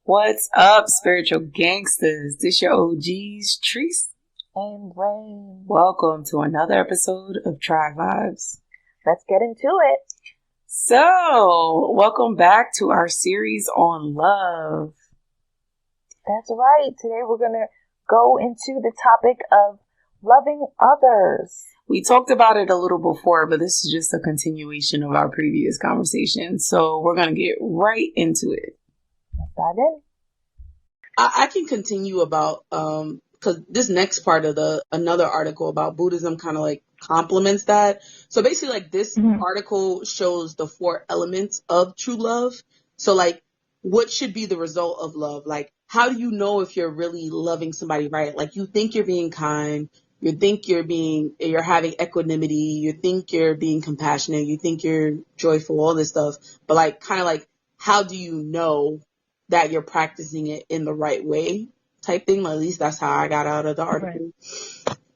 What's up, spiritual gangsters? This your OGs, Treese and Rain. Welcome to another episode of Trybe Vibes. Let's get into it. So, welcome back to our series on love. That's right. Today we're going to go into the topic of loving others. We talked about it a little before, but this is just a continuation of our previous conversation. So, we're going to get right into it. Dive in. I can continue about because this next part of another article about Buddhism kind of like complements that. So basically, like this article shows the 4 elements of true love. So like, what should be the result of love? Like, how do you know if you're really loving somebody right? Like, you think you're being kind, you think you're having equanimity, you think you're being compassionate, you think you're joyful, all this stuff. But like, kind of like, how do you know that you're practicing it in the right way type thing? At least that's how I got out of the article.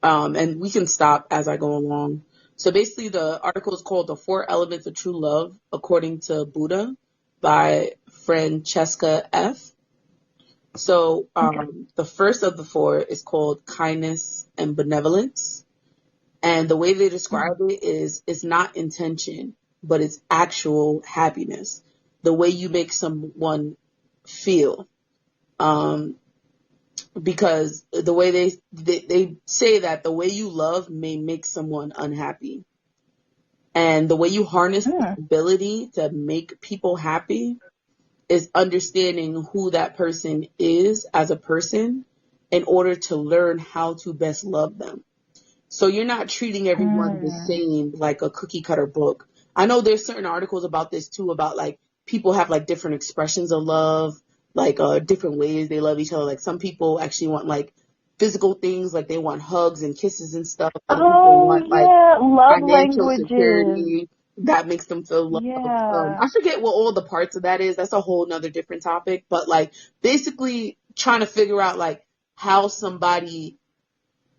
Right. And we can stop as I go along. So basically the article is called The 4 Elements of True Love According to Buddha by Francesca F. So the first of the 4 is called kindness and benevolence. And the way they describe it is it's not intention, but it's actual happiness. The way you make someone feel, because the way they say that the way you love may make someone unhappy, and the way you harness the ability to make people happy is understanding who that person is as a person in order to learn how to best love them. So you're not treating everyone the same, like a cookie cutter book. I know there's certain articles about this too, about like people have like different expressions of love, like different ways they love each other. Like some people actually want like physical things, like they want hugs and kisses and stuff. Other people want like love financial languages. security that makes them feel loved. Yeah. I forget what all the parts of that is. That's a whole nother different topic. But like basically trying to figure out like how somebody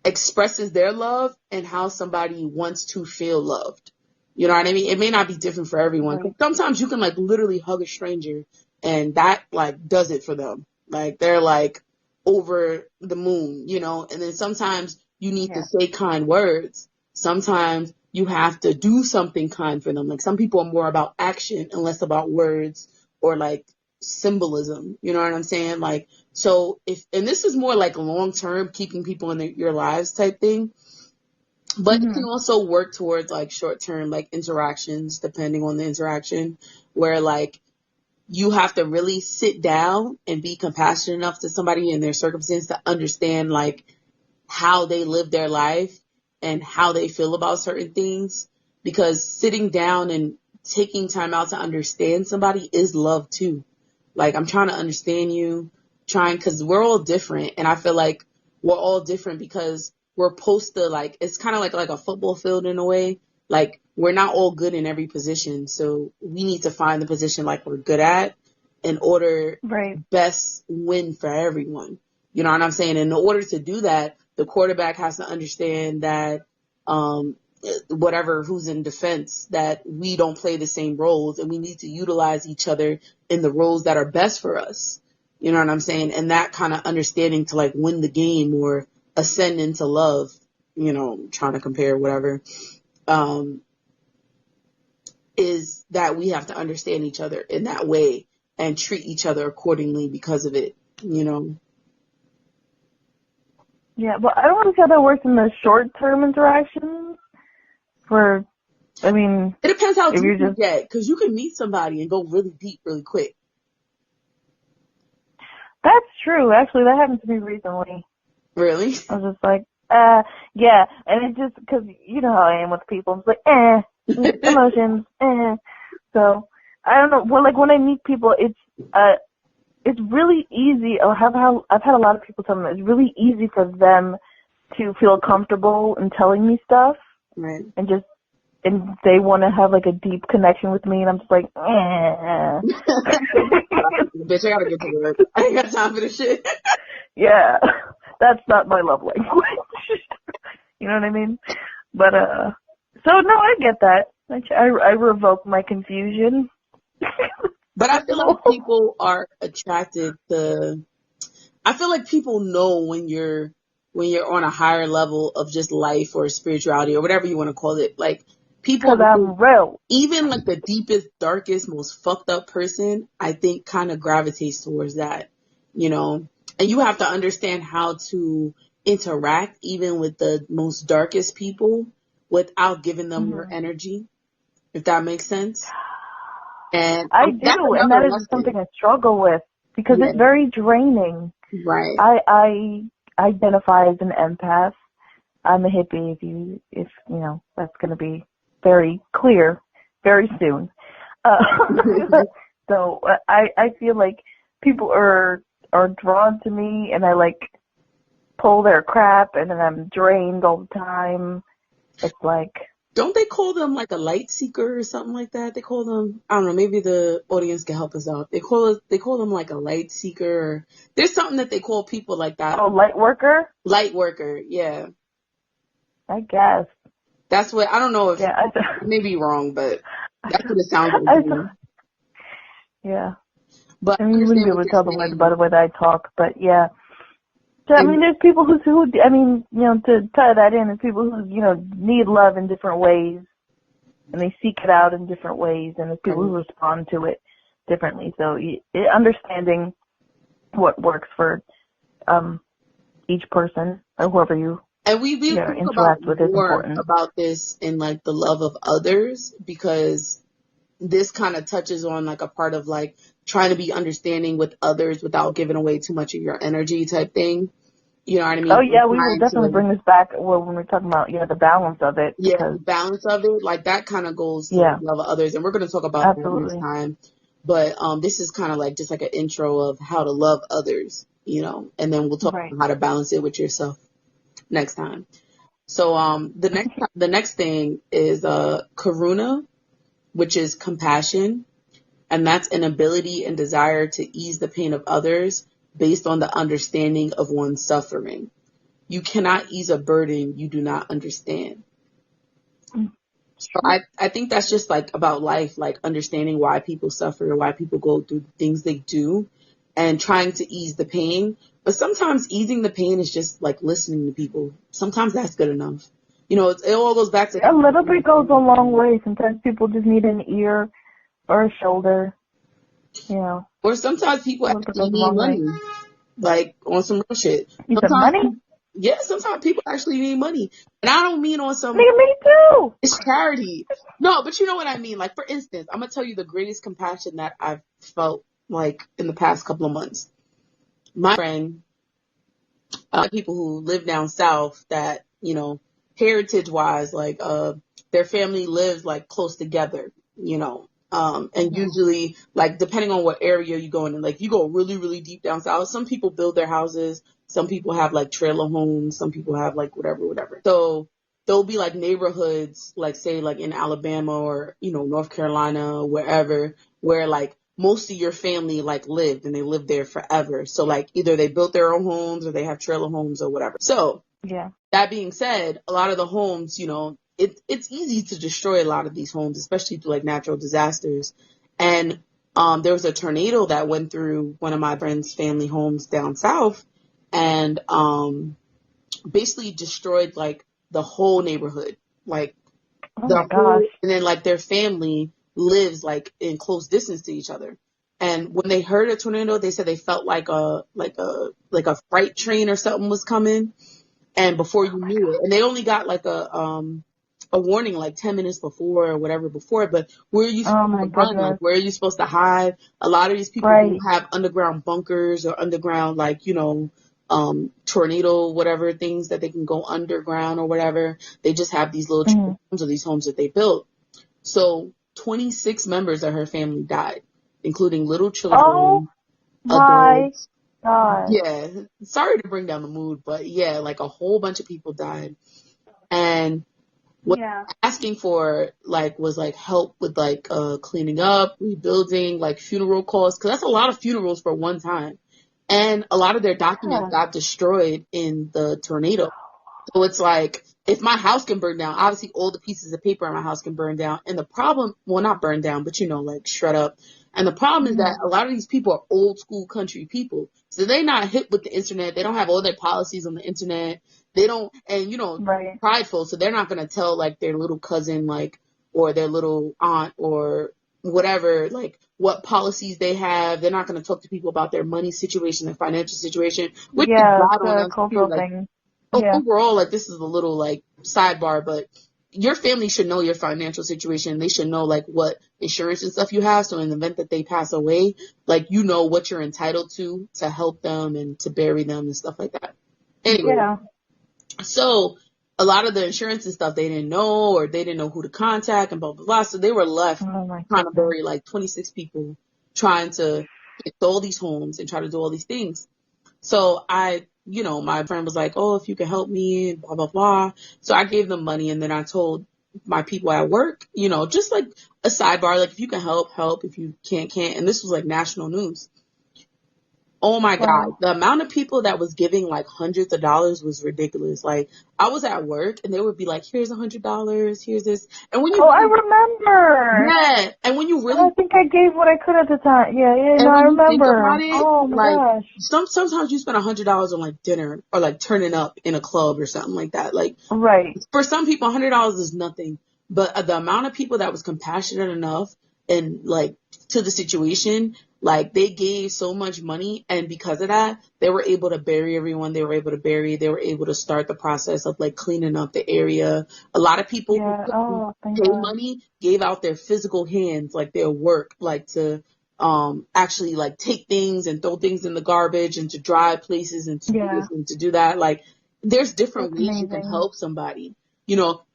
expresses their love and how somebody wants to feel loved. You know what I mean? It may not be different for everyone. Right. Sometimes you can like literally hug a stranger and that like does it for them. Like they're like over the moon, you know? And then sometimes you need to say kind words. Sometimes you have to do something kind for them. Like some people are more about action and less about words or like symbolism. You know what I'm saying? Like, so and this is more like long term, keeping people in your lives type thing. But you can also work towards like short term, like interactions, depending on the interaction, where like you have to really sit down and be compassionate enough to somebody in their circumstance to understand like how they live their life and how they feel about certain things. Because sitting down and taking time out to understand somebody is love too. Like, I'm trying to understand you, because we're all different. And I feel like we're all different because we're supposed to, like, it's kind of like a football field in a way. Like, we're not all good in every position. So we need to find the position like we're good at in order best win for everyone. You know what I'm saying? In order to do that, the quarterback has to understand that who's in defense, that we don't play the same roles and we need to utilize each other in the roles that are best for us. You know what I'm saying? And that kind of understanding to like win the game or ascend into love, you know, trying to compare whatever, is that we have to understand each other in that way and treat each other accordingly because of it, you know? Yeah, but I don't want to see how that works in the short-term interactions. It depends how deep you get, because you can meet somebody and go really deep really quick. That's true. Actually, that happened to me recently. Really? I was just like, yeah. And it just, because you know how I am with people. I'm just like, emotions, So, I don't know. Well, like when I meet people, it's really easy. I've had a lot of people tell me it's really easy for them to feel comfortable in telling me stuff. Right. And they want to have like a deep connection with me, and I'm just like, Bitch, I gotta get to work. I ain't got time for this shit. Yeah, that's not my love language. You know what I mean? But, so no, I get that. I revoke my confusion. But I feel like people are attracted to, I feel like people know when you're on a higher level of just life or spirituality or whatever you want to call it. Like people, Because I'm real. even like the deepest, darkest, most fucked up person, I think kind of gravitates towards that, you know. And you have to understand how to interact even with the most darkest people without giving them your energy, if that makes sense. And I that's do, and another that is lesson. something I struggle with because Yeah. it's very draining. Right. I identify as an empath. I'm a hippie, if you know, that's going to be very clear very soon. So I feel like people are drawn to me, and I like pull their crap, and then I'm drained all the time. It's like, don't they call them like a light seeker or something like that? They call them, I don't know, maybe the audience can help us out. They call them like a light seeker. Or, there's something that they call people like that. oh, light worker? Light worker, yeah. I guess. That's what, I don't know if, Yeah, I may be wrong, but that's what it sounds like. Yeah. But I mean, you wouldn't be able to tell by the way that I talk, but yeah. So, I mean, there's people who, I mean, you know, to tie that in, there's people who, you know, need love in different ways, and they seek it out in different ways, and there's people who respond to it differently. So, understanding what works for each person, or whoever you and we interact with, is important. About this in like the love of others, because this kind of touches on like a part of like trying to be understanding with others without giving away too much of your energy type thing. You know what I mean? Oh yeah, we will definitely bring this back when we're talking about the balance of it. Yeah, the balance of it, like that kind of goes to the love of others, and we're going to talk about that next time. But this is kind of like just like an intro of how to love others, you know, and then we'll talk about how to balance it with yourself next time. So the next thing is karuna, which is compassion, and that's an ability and desire to ease the pain of others based on the understanding of one's suffering. You cannot ease a burden you do not understand. So I think that's just like about life, like understanding why people suffer, why people go through the things they do, and trying to ease the pain. But sometimes easing the pain is just like listening to people. Sometimes that's good enough. You know, it all goes back to a little bit goes a long way. Sometimes people just need an ear or a shoulder, you know. Or sometimes people actually need money, like on some real shit. Sometimes money? Yeah, sometimes people actually need money. And I don't mean on some... Me too! It's charity. No, but you know what I mean. Like, for instance, I'm going to tell you the greatest compassion that I've felt, like, in the past couple of months. My friend, people who live down south that, you know, heritage-wise, like, their family lives, like, close together, you know. And usually, like, depending on what area you go in, like, you go really, really deep down south, some people build their houses. Some people have like trailer homes. Some people have like whatever. So there'll be like neighborhoods, like say like in Alabama or, you know, North Carolina, wherever, where like most of your family like lived and they lived there forever. So like either they built their own homes or they have trailer homes or whatever. So that being said, a lot of the homes, you know, it's easy to destroy a lot of these homes, especially through like natural disasters. And there was a tornado that went through one of my friend's family homes down south. And basically destroyed like the whole neighborhood, like and then like their family lives like in close distance to each other. And when they heard a tornado, they said they felt like a freight train or something was coming. And before you knew it, and they only got like a warning like 10 minutes before or whatever before. But where are you supposed to run? Like, where are you supposed to hide? A lot of these people don't have underground bunkers or underground, like, you know, tornado, whatever things that they can go underground or whatever. They just have these little homes or these homes that they built. So 26 members of her family died, including little children, adults. Yeah. Sorry to bring down the mood, but yeah, like a whole bunch of people died. And what asking for like was like help with like cleaning up, rebuilding, like funeral costs, because that's a lot of funerals for one time. And a lot of their documents got destroyed in the tornado. So it's like, if my house can burn down, obviously all the pieces of paper in my house can burn down. And the problem, well, not burn down, but, you know, like shred up. And the problem is that a lot of these people are old school country people. So they're not hip with the internet. They don't have all their policies on the internet. They don't, and Right. prideful. So they're not going to tell like their little cousin, like, or their little aunt or whatever, like what policies they have. They're not going to talk to people about their money situation, their financial situation, which is Yeah, bad it's on a us too. cultural Like, thing. Yeah. overall, like this is a little like sidebar, but your family should know your financial situation. They should know like what insurance and stuff you have. So in the event that they pass away, like what you're entitled to help them and to bury them and stuff like that. Anyway, Yeah. so a lot of the insurance and stuff they didn't know, or they didn't know who to contact and blah, blah, blah. So they were left Oh my trying to goodness. bury like 26 people, trying to get all these homes and try to do all these things. So my friend was like, oh, if you can help me, blah, blah, blah. So I gave them money, and then I told my people at work, just like a sidebar, like if you can help. If you can't. And this was like national news. Oh my God. Wow. The amount of people that was giving like hundreds of dollars was ridiculous. Like I was at work and they would be like, here's $100, here's this. And when you I remember. yeah, and when you really I think I gave what I could at the time. Yeah, and no, I when you think remember. about it, Oh my like gosh. sometimes you spend $100 on like dinner or like turning up in a club or something like that. Like Right. for some people, $100 is nothing, but the amount of people that was compassionate enough and like to the situation, like they gave so much money, and because of that, they were able to bury everyone. They were able to start the process of like cleaning up the area. A lot of people Yeah. who Oh, thank pay God. money gave out their physical hands, like their work, like to actually like take things and throw things in the garbage and to dry places and to do Yeah. this and to do that. Like there's different That's ways you can amazing. help somebody.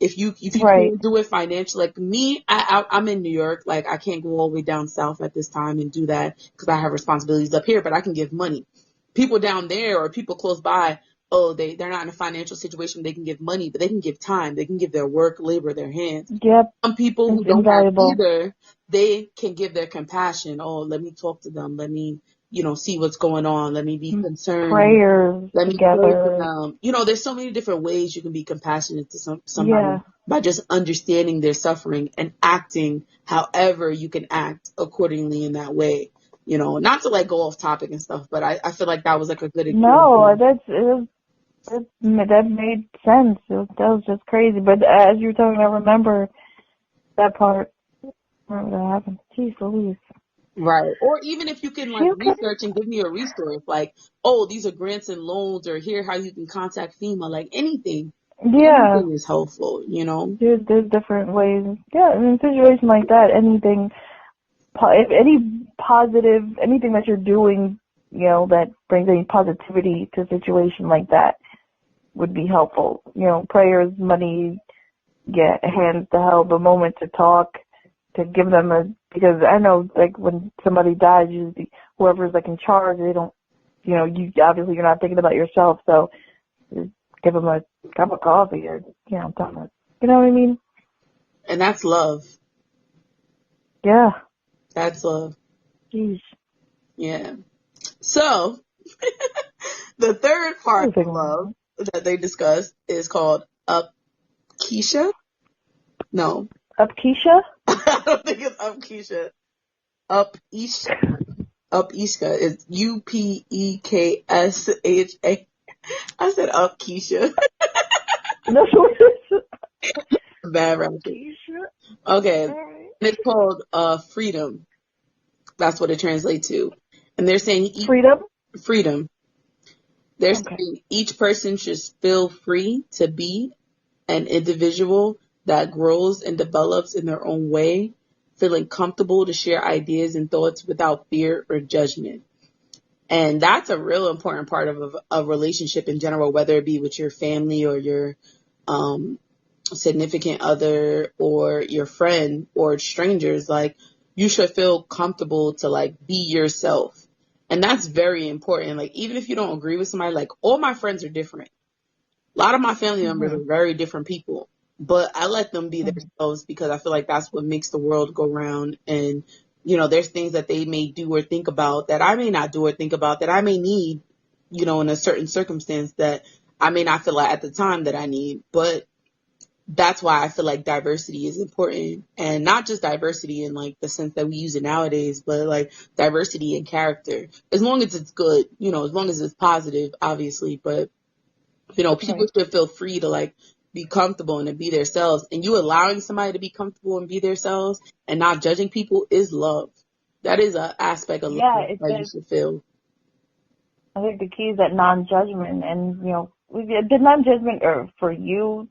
If you Right. can't do it financially, like me, I'm in New York. Like I can't go all the way down south at this time and do that because I have responsibilities up here, but I can give money. People down there or people close by, they're not in a financial situation. They can give money, but they can give time. They can give their work, labor, their hands. Yep. Some people who It's don't have invaluable. either, they can give their compassion. Oh, let me talk to them. Let me, see what's going on. Let me be concerned. Prayers Let me pray for together. them. There's so many different ways you can be compassionate to somebody Yeah. by just understanding their suffering and acting however you can act accordingly in that way. Not to like go off topic and stuff, but I feel like that was like a good example. No, that made sense. That was just crazy. But as you were talking, I remember that part. Remember that happened. Jeez Louise. Right. Or even if you can like You could. research and give me a resource, like, oh, these are grants and loans, or here how you can contact FEMA, like anything. Yeah. Anything is helpful, There's different ways. Yeah, in a situation like that, anything, if any positive, anything that you're doing, that brings any positivity to a situation like that would be helpful. Prayers, money, hands to help, a moment to talk, to give them because I know, like, when somebody dies, usually whoever's, like, in charge, they don't, obviously you're not thinking about yourself, so give them a cup of coffee or, something. You know what I mean? And that's love. Yeah. That's love. Jeez. Yeah. So, the third part of Everything. love that they discussed is called Upkeisha. No. Upkeisha? I don't think it's Upkeisha. Upkeisha. Upkeisha is Upeksa. I said Upkeisha. No, Bad rapping. Upkeisha? Okay. Alright. It's called freedom. That's what it translates to. And they're saying Freedom? Freedom. They're Okay. saying each person should feel free to be an individual that grows and develops in their own way, feeling comfortable to share ideas and thoughts without fear or judgment. And that's a real important part of a relationship in general, whether it be with your family or your significant other or your friend or strangers. Like, you should feel comfortable to like be yourself. And that's very important. Like, even if you don't agree with somebody, like, all my friends are different. A lot of my family members are very different people, but I let them be themselves because I feel like that's what makes the world go round. And, there's things that they may do or think about that I may not do or think about that I may need, in a certain circumstance that I may not feel like at the time that I need. But that's why I feel like diversity is important, and not just diversity in like the sense that we use it nowadays, but like diversity in character. As long as it's good, as long as it's positive, obviously, but people should feel free to like be comfortable and to be themselves, and you allowing somebody to be comfortable and be themselves and not judging people is love. That is an aspect of love that you should feel. I think the key is that non-judgment, and the non-judgment are for you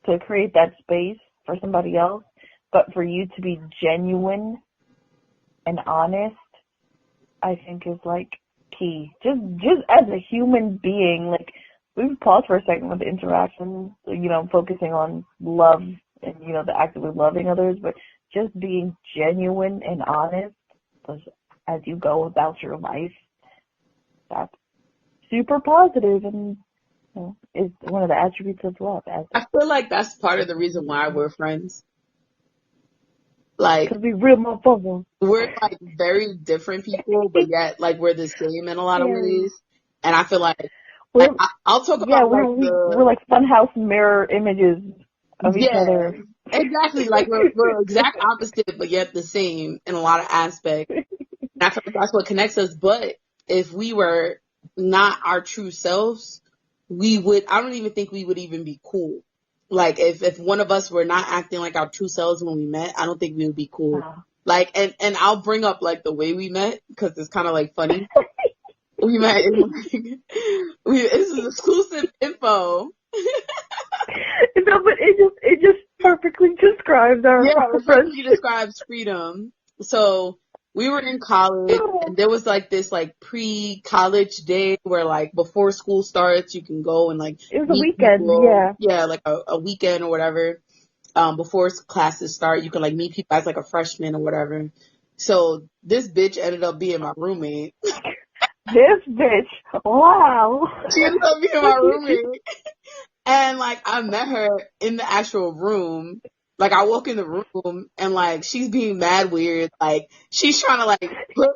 to create that space for somebody else, but for you to be genuine and honest, I think is like key. Just as a human being, like we've paused for a second with the interaction, focusing on love and the actively loving others, but just being genuine and honest as you go about your life, that's super positive and is one of the attributes of love. I feel like that's part of the reason why we're friends. Like, because we real motherfuckers. We're like very different people, but yet like we're the same in a lot of ways. And I feel like I'll talk about we're like funhouse mirror images of each other. Exactly. Like we're exact opposite, but yet the same in a lot of aspects. And I feel like that's what connects us. But if we were not our true selves, I don't even think we would even be cool. Like if one of us were not acting like our true selves when we met, I don't think we would be cool. Oh. Like, and I'll bring up like the way we met because it's kind of like funny. We met this is exclusive info. No, but it just perfectly describes our it perfectly describes freedom. So we were in college, and there was like this like pre-college day where like before school starts, you can go and like it was a weekend, people. Yeah, like a weekend or whatever. Before classes start, you can like meet people as like a freshman or whatever. So this bitch ended up being my roommate. This bitch, wow. She ended up being my roommate, and like I met her in the actual room. Like, I walk in the room and, like, she's being mad weird. Like, she's trying to, like, put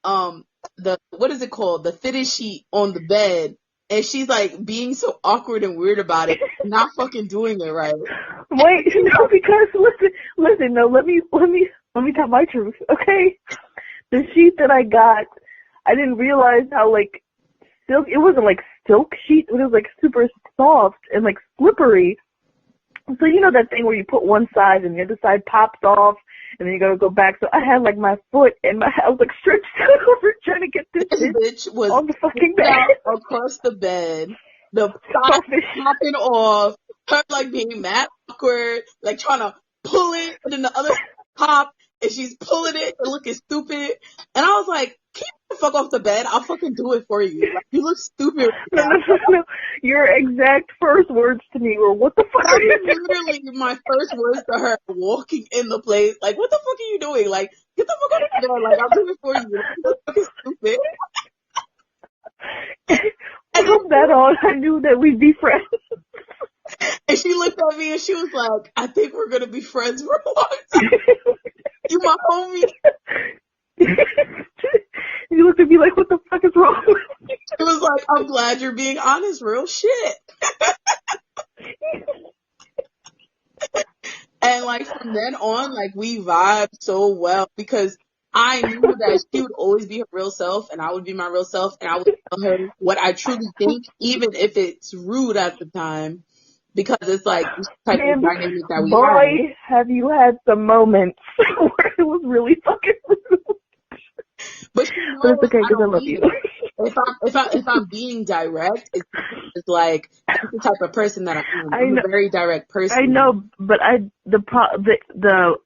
what is it called? The fitted sheet on the bed. And she's, like, being so awkward and weird about it. Not fucking doing it right. Wait, no, because, listen, no, let me tell my truth, okay? The sheet that I got, I didn't realize how, like, it wasn't, like, silk sheet. It was, like, super soft and, like, slippery. So you know that thing where you put one side and the other side pops off and then you gotta go back. So I had like my foot and I was like stretched out over trying to get this bitch was on the fucking bed. Across the bed, the top popping off, her like being mad awkward, like trying to pull it, and then the other pop, and she's pulling it and looking stupid. And I was like, keep the fuck off the bed. I'll fucking do it for you. Like, you look stupid. No. Your exact first words to me were, what the fuck are you doing? Literally, my first words to her walking in the place, like, what the fuck are you doing? Like, get the fuck out of the door. Like, I'll do it for you. You're fucking stupid. And from that on, I knew that we'd be friends. And she looked at me and she was like, I think we're going to be friends for a long time. You my homie. You looked at me like, what the fuck is wrong with you? It was like, I'm glad you're being honest, real shit. And like from then on, like we vibed so well because I knew that she would always be her real self and I would be my real self and I would tell her what I truly think, even if it's rude at the time, because it's like this type of dynamic that we have. Boy, have you had some moments where it was really fucking rude. But you know, it's okay because I love you. If I'm being direct, it's like that's the type of person that I am. I'm a very direct person. I know, but the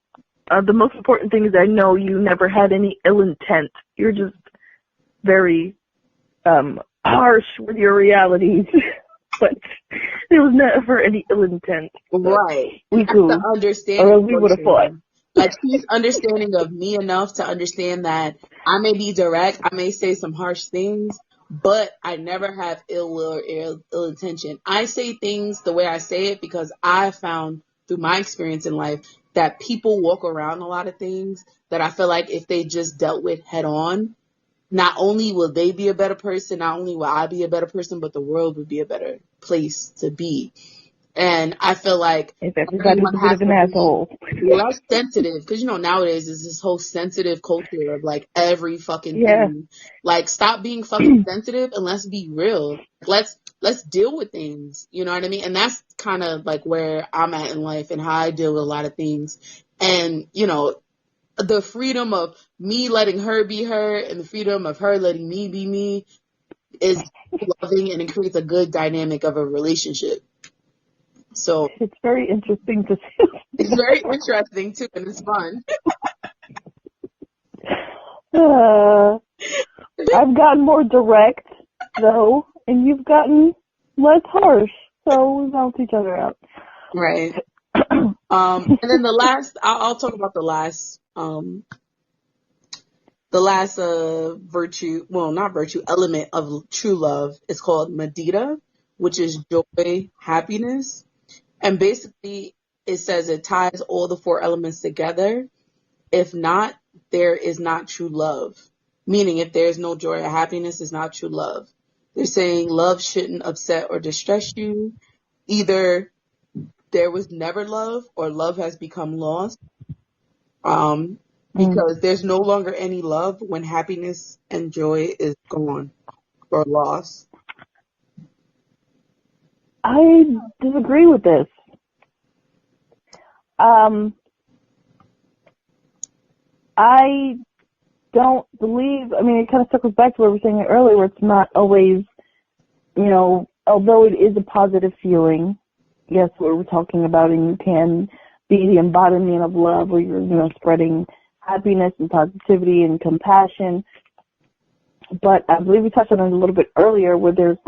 most important thing is I know you never had any ill intent. You're just very harsh with your realities. But there was never any ill intent. Right. We cool. Understanding. Or we would have fought. Like, she's understanding of me enough to understand that I may be direct, I may say some harsh things, but I never have ill will or ill intention. I say things the way I say it because I found through my experience in life that people walk around a lot of things that I feel like if they just dealt with head on, not only will they be a better person, not only will I be a better person, but the world would be a better place to be. And I feel like if everybody's a bit of an asshole, be less sensitive, because nowadays is this whole sensitive culture of like every fucking yeah, thing. Like, stop being fucking sensitive and let's be real. Let's deal with things. You know what I mean? And that's kind of like where I'm at in life and how I deal with a lot of things. And the freedom of me letting her be her and the freedom of her letting me be me is loving, and it creates a good dynamic of a relationship. So it's very interesting to see. it's very interesting too, and it's fun. I've gotten more direct though, and you've gotten less harsh, so we balance each other out. Right. And then the last, I'll talk about the last virtue, well, not virtue, element of true love is called Medida, which is joy, happiness. And basically it says it ties all the four elements together. If not, there is not true love. Meaning if there's no joy or happiness, it's not true love. They're saying love shouldn't upset or distress you. Either there was never love or love has become lost. Because there's no longer any love when happiness and joy is gone or lost. I disagree with this. I don't believe, it kind of circles back to what we were saying earlier, where it's not always, although it is a positive feeling, yes, what we're talking about, and you can be the embodiment of love where you're, spreading happiness and positivity and compassion. But I believe we touched on it a little bit earlier, where there's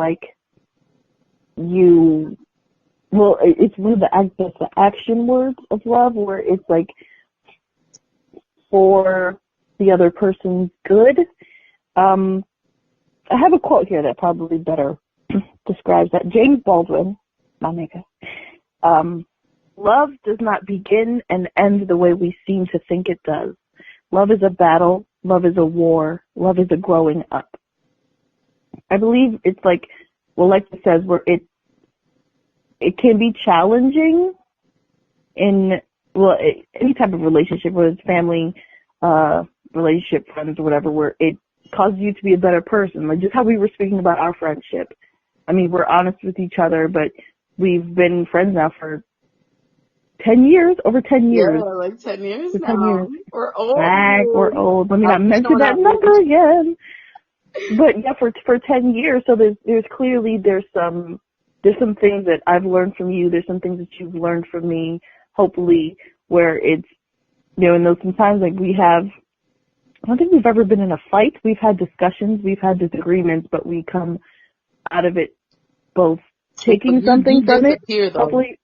it's one of the action words of love, where it's like for the other person's good. I have a quote here that probably better describes that. James Baldwin, my nigga. Love does not begin and end the way we seem to think it does. Love is a battle. Love is a war. Love is a growing up. I believe it's like it says, where it can be challenging in, any type of relationship, whether it's family, relationship, friends, or whatever, where it causes you to be a better person. Like just how we were speaking about our friendship. We're honest with each other, but we've been friends now for 10 years, over 10 years. Yeah, like 10 years for now. 10 years. We're old. We're old. Let me not mention that number again. But yeah, for 10 years, so there's clearly there's some things that I've learned from you. There's some things that you've learned from me, hopefully, where it's, and those sometimes I don't think we've ever been in a fight. We've had discussions, we've had disagreements, but we come out of it both taking something from it. Though. Hopefully.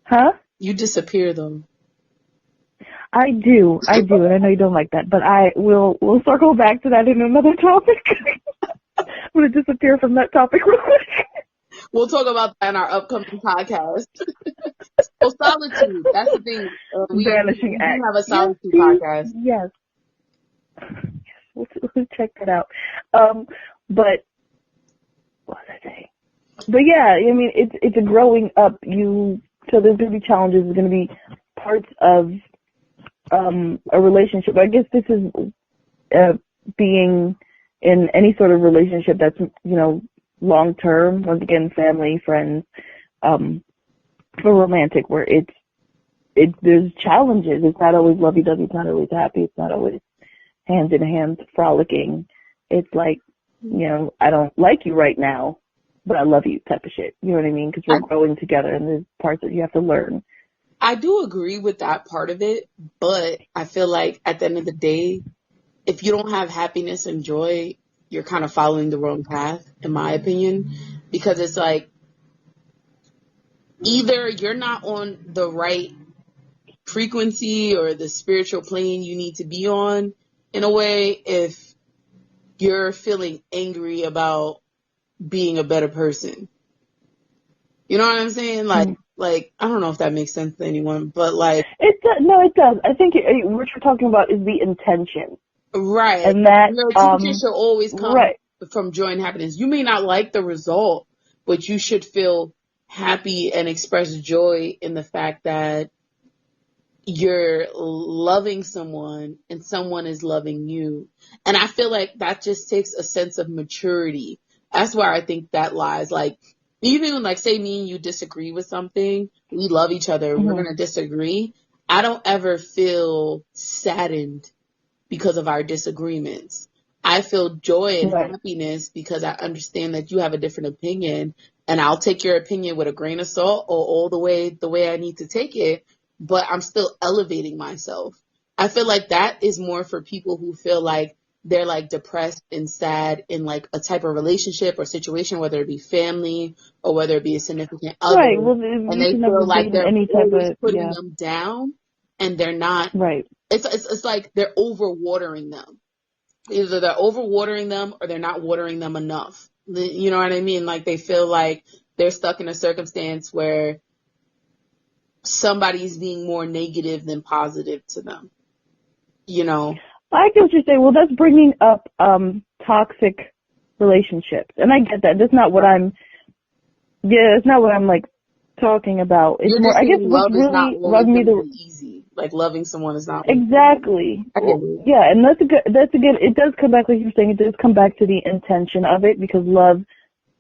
Huh? You disappear though. I do, and I know you don't like that, but we'll circle back to that in another topic. I'm gonna disappear from that topic real quick. We'll talk about that in our upcoming podcast. So solitude, that's the thing. We have a solitude podcast. Yes. We'll check that out. But what was I saying? But yeah, it's a growing up. So there's going to be challenges. There's going to be parts of a relationship. I guess this is being in any sort of relationship that's long term. Once again, family, friends, for romantic, where there's challenges. It's not always lovey-dovey. It's not always happy. It's not always hand in hand frolicking. It's like, I don't like you right now, but I love you type of shit. You know what I mean? Because we're growing together, and there's parts that you have to learn. I do agree with that part of it, but I feel like at the end of the day, if you don't have happiness and joy, you're kind of following the wrong path, in my opinion, because it's like either you're not on the right frequency or the spiritual plane you need to be on, in a way, if you're feeling angry about being a better person. You know what I'm saying? Like, I don't know if that makes sense to anyone, but it does. No, it does. I think what you're talking about is the intention. Right. And that your intention should always come from joy and happiness. You may not like the result, but you should feel happy and express joy in the fact that you're loving someone and someone is loving you. And I feel like that just takes a sense of maturity. That's where I think that lies. Like, even like, say me and you disagree with something, we love each other, we're going to disagree. I don't ever feel saddened because of our disagreements. I feel joy and happiness because I understand that you have a different opinion, and I'll take your opinion with a grain of salt or all the way I need to take it, but I'm still elevating myself. I feel like that is more for people who feel like they're like depressed and sad in like a type of relationship or situation, whether it be family or whether it be a significant other. Right. Well, and they feel like they're always putting them down, and they're not. Right. It's like they're overwatering them. Either they're overwatering them or they're not watering them enough. You know what I mean? Like they feel like they're stuck in a circumstance where somebody's being more negative than positive to them. You know? I get what you're saying. Well, that's bringing up toxic relationships. And I get that. That's not what I'm like talking about. It's more, I guess what's really rubbed me the easy. Like loving someone is not exactly. Yeah, and that's a good. It does come back, like you're saying. It does come back to the intention of it, because love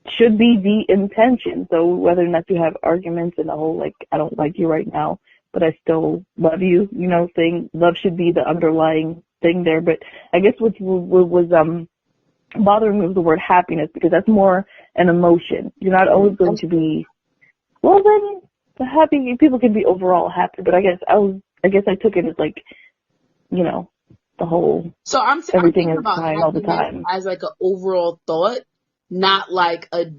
should be the intention. So whether or not you have arguments and the whole like, I don't like you right now, but I still love you, you know, thing. Love should be the underlying thing there. But I guess what was bothering me was the word happiness, because that's more an emotion. You're not always going to be. Well, then the happy people can be overall happy, but I guess I took it as like, you know, the whole. So everything is fine all the time as like an overall thought, not like a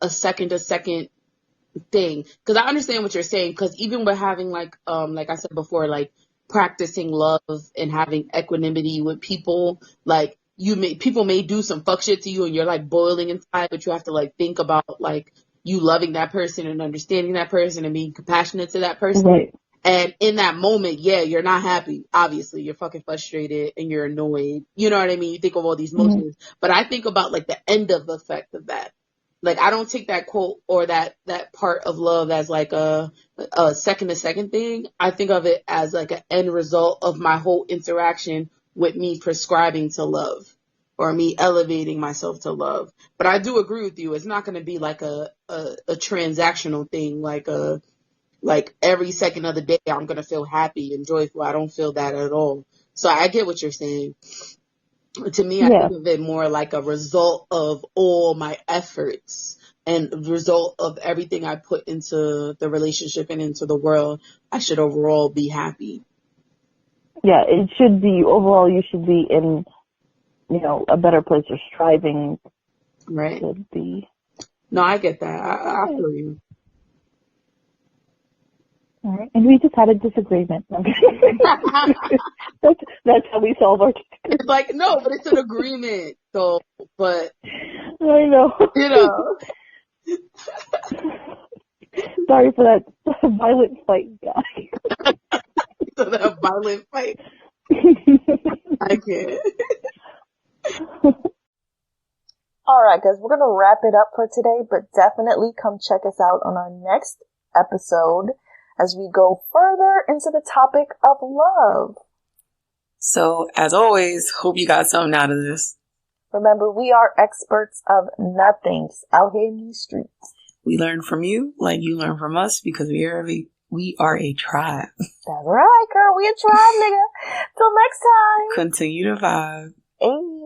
second to second thing. Because I understand what you're saying. Because even with having like I said before, like practicing love and having equanimity with people, like people may do some fuck shit to you and you're like boiling inside, but you have to like think about like you loving that person and understanding that person and being compassionate to that person. Right. And in that moment, yeah, you're not happy. Obviously, you're fucking frustrated and you're annoyed. You know what I mean? You think of all these emotions. But I think about like the end of the effect of that. Like, I don't take that quote or that part of love as like a second to second thing. I think of it as like an end result of my whole interaction with me prescribing to love or me elevating myself to love. But I do agree with you. It's not going to be like a transactional thing, like every second of the day, I'm going to feel happy and joyful. I don't feel that at all. So I get what you're saying. To me, I think of it more like a result of all my efforts and result of everything I put into the relationship and into the world. I should overall be happy. Yeah, it should be overall. You should be in, you know, a better place or striving. Right. To be. No, I get that. I feel you. All right. And we just had a disagreement. That's how we solve our disagreements. It's like, no, but it's an agreement. So, but. I know. You know. Sorry for that violent fight, guy. So that violent fight. I can't. All right, guys, we're going to wrap it up for today, but definitely come check us out on our next episode as we go further into the topic of love. So, as always, hope you got something out of this. Remember, we are experts of nothings out here in these streets. We learn from you like you learn from us, because we are a tribe. That's right, girl. We a tribe, nigga. Till next time. Continue to vibe. Hey.